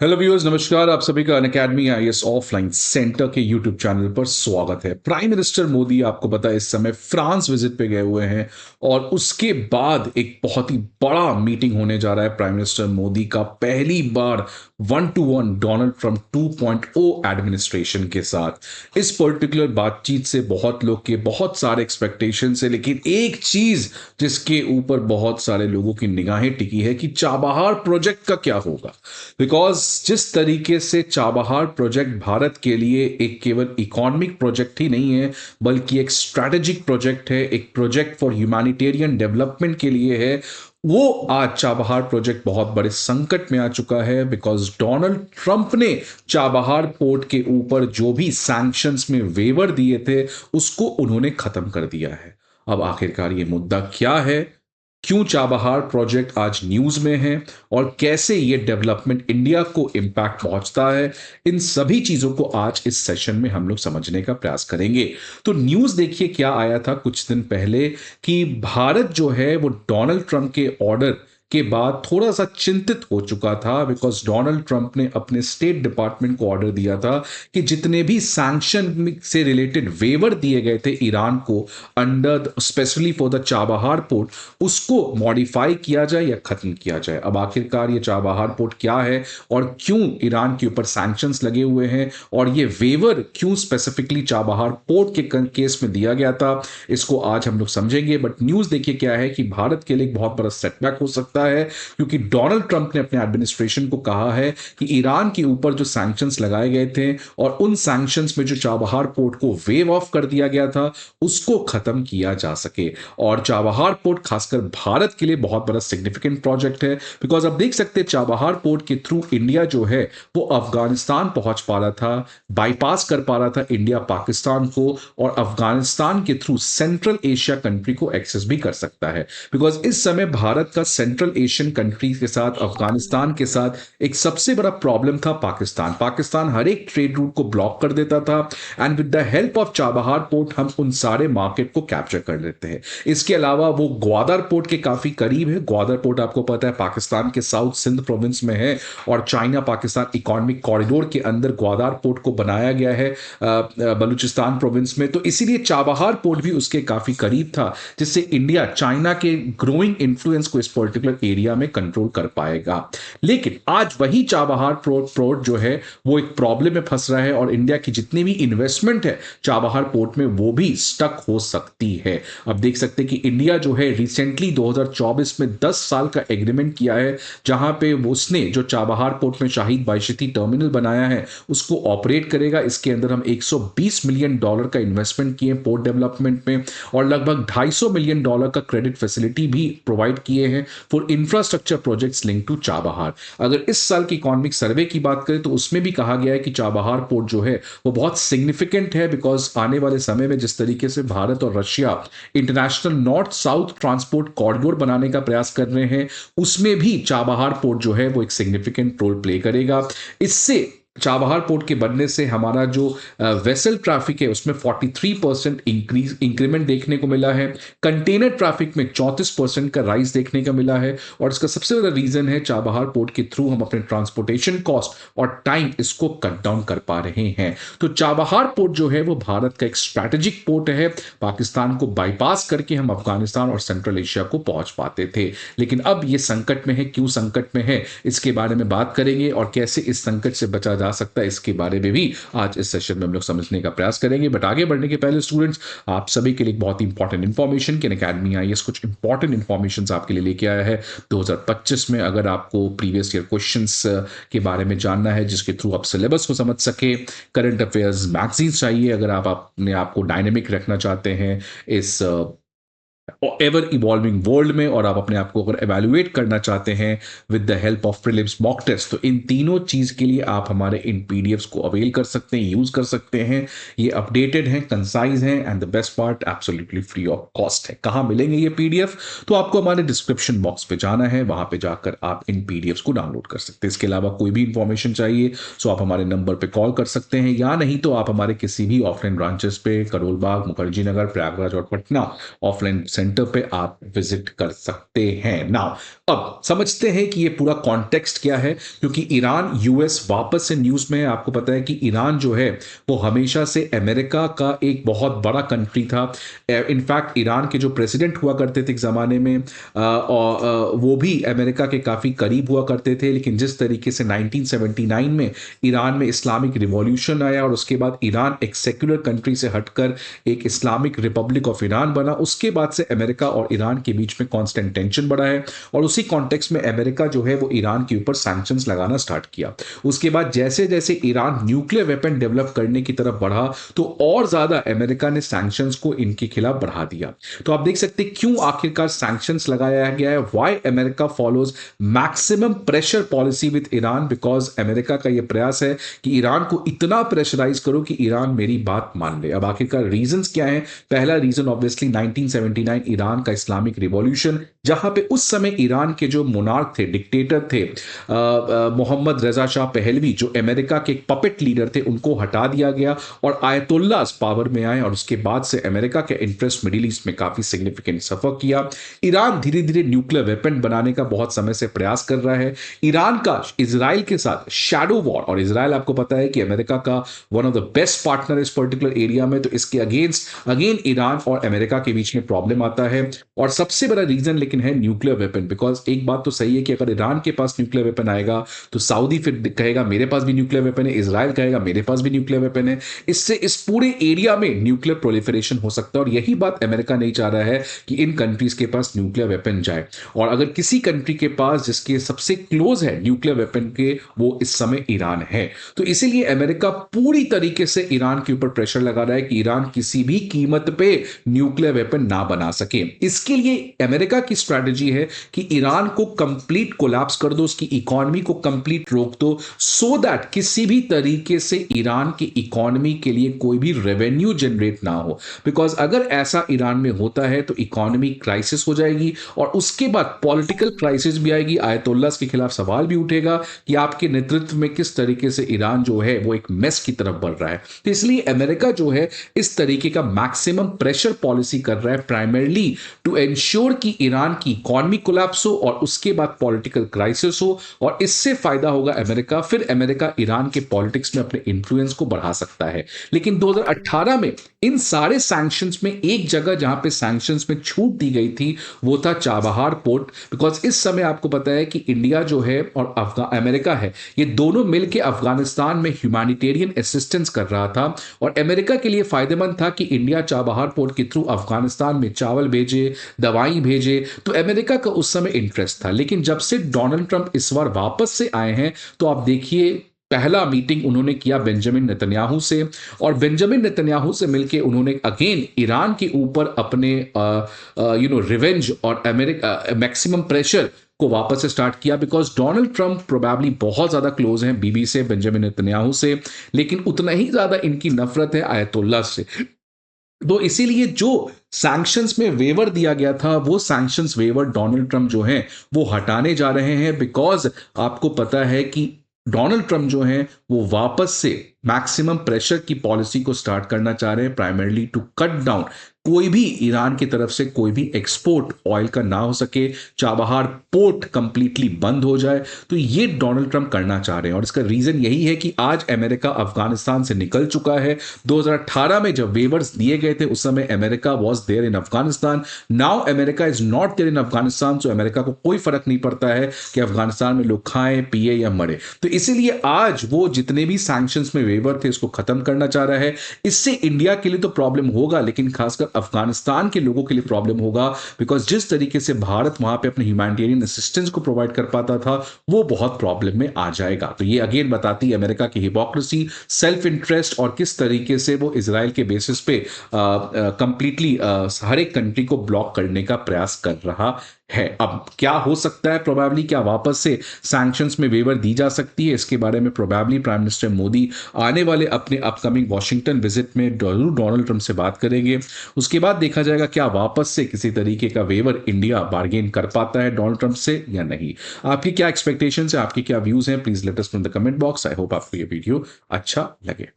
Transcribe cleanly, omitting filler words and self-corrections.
Hello viewers, नमस्कार। आप सभी का अनअकैडमी आईएएस ऑफलाइन सेंटर के यूट्यूब चैनल पर स्वागत है। प्राइम मिनिस्टर मोदी, आपको पता है, इस समय फ्रांस विजिट पे गए हुए हैं और उसके बाद एक बहुत ही बड़ा मीटिंग होने जा रहा है प्राइम मिनिस्टर मोदी का, पहली बार 1-to-1 डोनाल्ड ट्रंप 2.0 एडमिनिस्ट्रेशन के साथ। इस पर्टिकुलर बातचीत से बहुत लोग के बहुत सारे एक्सपेक्टेशन है, लेकिन एक चीज जिसके ऊपर बहुत सारे लोगों की निगाहें टिकी है कि चाबहार प्रोजेक्ट का क्या होगा। बिकॉज जिस तरीके से चाबहार प्रोजेक्ट भारत के लिए एक केवल इकोनॉमिक प्रोजेक्ट ही नहीं है, बल्कि एक स्ट्रैटेजिक प्रोजेक्ट है, एक प्रोजेक्ट फॉर ह्यूमैनिटेरियन डेवलपमेंट के लिए है। वो आज चाबहार प्रोजेक्ट बहुत बड़े संकट में आ चुका है, बिकॉज डोनाल्ड ट्रंप ने चाबहार पोर्ट के ऊपर जो भी सैंक्शंस में वेवर दिए थे उसको उन्होंने खत्म कर दिया है। अब आखिरकार ये मुद्दा क्या है, क्यों चाबहार प्रोजेक्ट आज न्यूज में है और कैसे ये डेवलपमेंट इंडिया को इंपैक्ट पहुंचता है, इन सभी चीजों को आज इस सेशन में हम लोग समझने का प्रयास करेंगे। तो न्यूज देखिए क्या आया था कुछ दिन पहले कि भारत जो है वो डोनाल्ड ट्रंप के ऑर्डर के बाद थोड़ा सा चिंतित हो चुका था, बिकॉज डोनाल्ड ट्रंप ने अपने स्टेट डिपार्टमेंट को ऑर्डर दिया था कि जितने भी सैंक्शन से रिलेटेड वेवर दिए गए थे ईरान को under specially for the Chabahar port, उसको मॉडिफाई किया जाए या खत्म किया जाए। अब आखिरकार ये चाबहार पोर्ट क्या है और क्यों ईरान के ऊपर सैंक्शंस लगे हुए हैं और ये वेवर क्यों स्पेसिफिकली चाबहार पोर्ट के केस में दिया गया था, इसको आज हम लोग समझेंगे। बट न्यूज देखिए क्या है कि भारत के लिए एक बहुत बड़ा सेटबैक हो सकता है, क्योंकि डोनाल्ड ट्रंप ने अपने एडमिनिस्ट्रेशन को कहा है कि ईरान के ऊपर जो सैंक्शंस लगाए गए थे और उन सैंक्शंस में जो चाबहार पोर्ट को वेव ऑफ कर दिया गया था उसको खत्म किया जा सके। और चाबहार पोर्ट खासकर भारत के लिए बहुत बड़ा सिग्निफिकेंट प्रोजेक्ट है, बिकॉज आप देख सकते हैं चाबहार पोर्ट के थ्रू इंडिया जो है वो अफगानिस्तान पहुंच पा रहा था, बाईपास कर पा रहा था इंडिया पाकिस्तान को, और अफगानिस्तान के थ्रू सेंट्रल एशिया कंट्री को एक्सेस भी कर सकता है। बिकॉज इस समय भारत का सेंट्रल एशियन कंट्री के साथ, अफगानिस्तान के साथ एक सबसे बड़ा प्रॉब्लम था पाकिस्तान। पाकिस्तान हर एक ट्रेड रूट को ब्लॉक कर देता था, and with the help of Chabahar port हम उन सारे मार्केट को कैप्चर कर लेते हैं। इसके अलावा वो ग्वादर पोर्ट के काफी करीब है। ग्वादर पोर्ट आपको पता है पाकिस्तान के साउथ सिंध प्रोविंस में है, और चाइना पाकिस्तान इकोनॉमिक कॉरिडोर के अंदर ग्वादर पोर्ट को बनाया गया है बलूचिस्तान प्रोविंस में। तो इसीलिए चाबहार पोर्ट भी उसके काफी करीब था, जिससे इंडिया चाइना के ग्रोइंग इंफ्लुएंस को इस पर्टिकुलर एरिया में कंट्रोल कर पाएगा। लेकिन आज वही चाबहार पोर्ट जो है वो एक प्रॉब्लम में फंस रहा है, और इंडिया की जितनी भी इन्वेस्टमेंट है चाबहार पोर्ट में वो भी स्टक हो सकती है। अब देख सकते हैं कि इंडिया जो है रिसेंटली 2024 में 10 साल का एग्रीमेंट किया है, जहां पे उसने जो चाबहार पोर्ट में शाहिद बायशती टर्मिनल बनाया है उसको ऑपरेट करेगा। इसके अंदर हम $120 मिलियन का इन्वेस्टमेंट किए पोर्ट डेवलपमेंट में, और लगभग $250 मिलियन का क्रेडिट फैसिलिटी भी प्रोवाइड किए हैं for infrastructure projects link to Chabahar. अगर इस साल की इकोनॉमिक सर्वे की बात करें तो उसमें भी कहा गया है कि चाबहार पोर्ट जो है वो बहुत सिग्निफिकेंट है, बिकॉज आने वाले समय में जिस तरीके से भारत और Russia international north south transport corridor बनाने का प्रयास कर रहे हैं, उसमें भी चाबहार पोर्ट जो है वो एक सिग्निफिकेंट रोल प्ले करेगा। इससे चाबहार पोर्ट के बनने से हमारा जो वेसल ट्रैफिक है उसमें 43% इंक्रीमेंट देखने को मिला है। कंटेनर ट्रैफिक में 34% का राइज देखने का मिला है, और इसका सबसे बड़ा रीजन है चाबहार पोर्ट के थ्रू हम अपने ट्रांसपोर्टेशन कॉस्ट और टाइम इसको कट डाउन कर पा रहे हैं। तो चाबहार पोर्ट जो है वो भारत का एक स्ट्रैटेजिक पोर्ट है। पाकिस्तान को बाईपास करके हम अफगानिस्तान और सेंट्रल एशिया को पहुंच पाते थे, लेकिन अब ये संकट में है। क्यों संकट में है इसके बारे में बात करेंगे, और कैसे इस संकट से बचा जा सकता है इसके बारे में भी आज इस सेशन में हम लोग समझने का प्रयास करेंगे। बट आगे बढ़ने के पहले स्टूडेंट्स, आप सभी के लिए बहुत इंपॉर्टेंट इंफॉर्मेशन कि अनअकैडमी आईएएस कुछ इंपॉर्टेंट इंफॉर्मेशन आपके लिए लेके आया है 2025 में। अगर आपको प्रीवियस ईयर क्वेश्चंस के बारे में जानना है जिसके थ्रू आप सिलेबस को समझ सके, करंट अफेयर्स मैगजीन चाहिए, अगर आप अपने आप को डायनेमिक रखना चाहते हैं इस एवर इवॉल्विंग वर्ल्ड में, और आप अपने आप को अगर एवेल्युएट करना चाहते हैं with the help of prelims mock test, तो इन तीनों चीज के लिए आप हमारे इन पीडीएफ्स को अवेल कर सकते हैं, यूज कर सकते हैं। ये अपडेटेड हैं, कंसाइज हैं, and the best part absolutely free of cost है। कहां मिलेंगे ये पीडीएफ? तो आपको हमारे डिस्क्रिप्शन बॉक्स पे जाना है, वहां पे जाकर आप इन पीडीएफ्स को डाउनलोड कर सकते हैं। इसके अलावा कोई भी इंफॉर्मेशन चाहिए तो आप हमारे नंबर पे कॉल कर सकते हैं, या नहीं तो आप हमारे किसी भी ऑफलाइन ब्रांचेस पे करोल बाग, मुखर्जी नगर, प्रयागराज और पटना ऑफलाइन सेंटर पे आप विजिट कर सकते हैं। नाउ अब समझते हैं कि ये पूरा कॉन्टेक्स्ट क्या है, क्योंकि ईरान यूएस वापस से न्यूज में है। आपको पता है कि ईरान जो है वो हमेशा से अमेरिका का एक बहुत बड़ा कंट्री था। इनफैक्ट ईरान के जो प्रेसिडेंट हुआ करते थे एक ज़माने में और वो भी अमेरिका के काफ़ी करीब हुआ करते थे, लेकिन जिस तरीके से 1979 में ईरान में इस्लामिक रिवॉल्यूशन आया और उसके बाद ईरान एक सेक्युलर कंट्री से हटकर एक इस्लामिक रिपब्लिक ऑफ ईरान बना, उसके बाद से अमेरिका और ईरान के बीच में कांस्टेंट टेंशन बढ़ा है। और उसी कॉन्टेक्स्ट में अमेरिका जो है वो ईरान के ऊपर सैंक्शंस लगाना स्टार्ट किया। उसके बाद जैसे जैसे ईरान न्यूक्लियर वेपन डेवलप करने की तरफ बढ़ा तो और ज्यादा अमेरिका ने सैंक्शंस को इनके खिलाफ बढ़ा दिया। तो आप देख सकते हैं क्यों आखिरकार सैंक्शंस लगाया गया है। Why America follows maximum pressure policy with Iran, because America का यह प्रयास है कि ईरान को इतना प्रेशराइज करो कि ईरान मेरी बात मान ले। अब आखिरकार रीजंस क्या है? पहला रीजन ऑब्वियसली 1979 ईरान का इस्लामिक रिवॉल्यूशन, जहां पे उस समय ईरान के जो मोनार्क थे, डिक्टेटर थे, मोहम्मद रजा शाह पहलवी, जो अमेरिका के एक पपेट लीडर थे, उनको हटा दिया गया और आयतुल्लाह पावर में आए। और उसके बाद से अमेरिका के इंटरेस्ट मिडिल ईस्ट में काफी सिग्निफिकेंट सफर किया। ईरान धीरे धीरे न्यूक्लियर वेपन बनाने का बहुत समय से प्रयास कर रहा है। ईरान का इजराइल के साथ शैडो वॉर, और इजराइल आपको पता है कि अमेरिका का one of the best partner इस पर्टिकुलर एरिया में, तो इसके अगेंस्ट अगेन ईरान और अमेरिका के बीच में प्रॉब्लम आता है। और सबसे बड़ा रीजन लेकिन है न्यूक्लियर वेपन, बिकॉज एक बात तो सही है कि अगर ईरान के पास न्यूक्लियर वेपन आएगा तो सऊदी फिर कहेगा मेरे पास भी न्यूक्लियर वेपन है, इजराइल कहेगा मेरे पास भी न्यूक्लियर वेपन है। इससे इस पूरे एरिया में न्यूक्लियर प्रोलिफरेशन हो सकता है और यही बात अमेरिका नहीं चाह रहा है कि इन कंट्रीज के पास न्यूक्लियर वेपन जाए। और अगर किसी कंट्री के पास जिसके सबसे क्लोज है न्यूक्लियर वेपन के, वो इस समय ईरान है। तो इसीलिए अमेरिका पूरी तरीके से ईरान के ऊपर प्रेशर लगा रहा है कि ईरान किसी भी कीमत पे न्यूक्लियर वेपन ना बना सके। इसके लिए अमेरिका की स्ट्रैटेजी है कि ईरान को कंप्लीट कोलैप्स कर दो, उसकी इकोनॉमी को कंप्लीट रोक दो, सो दैट किसी भी तरीके से ईरान की इकोनॉमी के लिए कोई भी रेवेन्यू जनरेट ना हो। बिकॉज अगर ऐसा ईरान में होता है तो इकोनॉमी क्राइसिस हो जाएगी और उसके बाद पॉलिटिकल क्राइसिस भी आएगी। आयतुल्लाह के खिलाफ सवाल भी उठेगा कि आपके नेतृत्व में किस तरीके से ईरान जो है वो एक मेस की तरफ बढ़ रहा है। तो इसलिए अमेरिका जो है इस तरीके का मैक्सिमम प्रेशर पॉलिसी कर रहा है, प्राइमरली टू एंश्योर कि ईरान की इकोनॉमी कोलैप्स हो और उसके बाद पॉलिटिकल क्राइसिस हो, और इससे फायदा होगा अमेरिका। फिर अमेरिका ईरान के पॉलिटिक्स में अपने इन्फ्लुएंस को बढ़ा सकता है। लेकिन 2018 में इन सारे सैंक्शंस में एक जगह जहां पे सैंक्शंस में छूट दी गई थी वो था चाबहार पोर्ट। बिकॉज इस समय आपको पता है कि इंडिया जो है और अमेरिका है, ये दोनों मिलकर अफगानिस्तान में ह्यूमैनिटेरियन असिस्टेंस कर रहा था और अमेरिका के लिए फायदेमंद था कि इंडिया चाबहार पोर्ट के थ्रू अफगानिस्तान में चावल भेजे, दवाई भेजे। तो अमेरिका का उस समय इंटरेस्ट था। लेकिन जब से डोनाल्ड ट्रंप इस बार वापस से आए हैं तो आप देखिए पहला मीटिंग उन्होंने किया बेंजामिन नेतन्याहू से, और बेंजामिन नेतन्याहू से मिलके उन्होंने अगेन ईरान के ऊपर अपने रिवेंज और अमेरिका मैक्सिमम प्रेशर को वापस से स्टार्ट किया। बिकॉज डोनाल्ड ट्रंप प्रोबेबली बहुत ज्यादा क्लोज हैं बीबी से, बेंजामिन नेतन्याहू से, लेकिन उतना ही ज्यादा इनकी नफरत है आयतुल्लाह से। तो इसीलिए जो सैंक्शंस में वेवर दिया गया था वो सैंक्शंस वेवर डोनाल्ड ट्रंप जो हैं वो हटाने जा रहे हैं। बिकॉज आपको पता है कि डोनाल्ड ट्रंप जो हैं वो वापस से मैक्सिमम प्रेशर की पॉलिसी को स्टार्ट करना चाह रहे हैं, प्राइमरली टू कट डाउन कोई भी ईरान की तरफ से कोई भी एक्सपोर्ट ऑयल का ना हो सके, चाबहार पोर्ट कंप्लीटली बंद हो जाए। तो ये डोनाल्ड ट्रंप करना चाह रहे हैं और इसका रीजन यही है कि आज अमेरिका अफगानिस्तान से निकल चुका है। 2018 में जब वेवर्स दिए गए थे उस समय America was there in Afghanistan. Now America is not there in Afghanistan, so America को कोई फर्क नहीं पड़ता है कि अफगानिस्तान में लोग खाएं पिए या मरे। तो इसीलिए आज वो जितने भी सैंक्शंस में वेवर थे उसको खत्म करना चाह रहा है। इससे इंडिया के लिए तो प्रॉब्लम होगा, लेकिन खासकर अफगानिस्तान के लोगों के लिए प्रॉब्लम होगा। बिकॉज जिस तरीके से भारत वहां पे अपने ह्यूमैनिटेरियन असिस्टेंस को प्रोवाइड कर पाता था वो बहुत प्रॉब्लम में आ जाएगा। तो ये अगेन बताती है अमेरिका की हिपोक्रेसी, सेल्फ इंटरेस्ट और किस तरीके से वो इजराइल के बेसिस पे कंप्लीटली हर एक कंट्री को ब्लॉक करने का प्रयास कर रहा है। अब क्या हो सकता है? प्रोबेबली क्या वापस से सैंक्शंस में वेवर दी जा सकती है? इसके बारे में प्रोबेबली प्राइम मिनिस्टर मोदी आने वाले अपने अपकमिंग वॉशिंगटन विजिट में जरूर डोनाल्ड ट्रंप से बात करेंगे। उसके बाद देखा जाएगा क्या वापस से किसी तरीके का वेवर इंडिया बार्गेन कर पाता है डोनाल्ड ट्रंप से या नहीं। आपकी क्या एक्सपेक्टेशन है, आपके क्या व्यूज हैं? Please let us know in the comment box. I hope आपको ये वीडियो अच्छा लगे।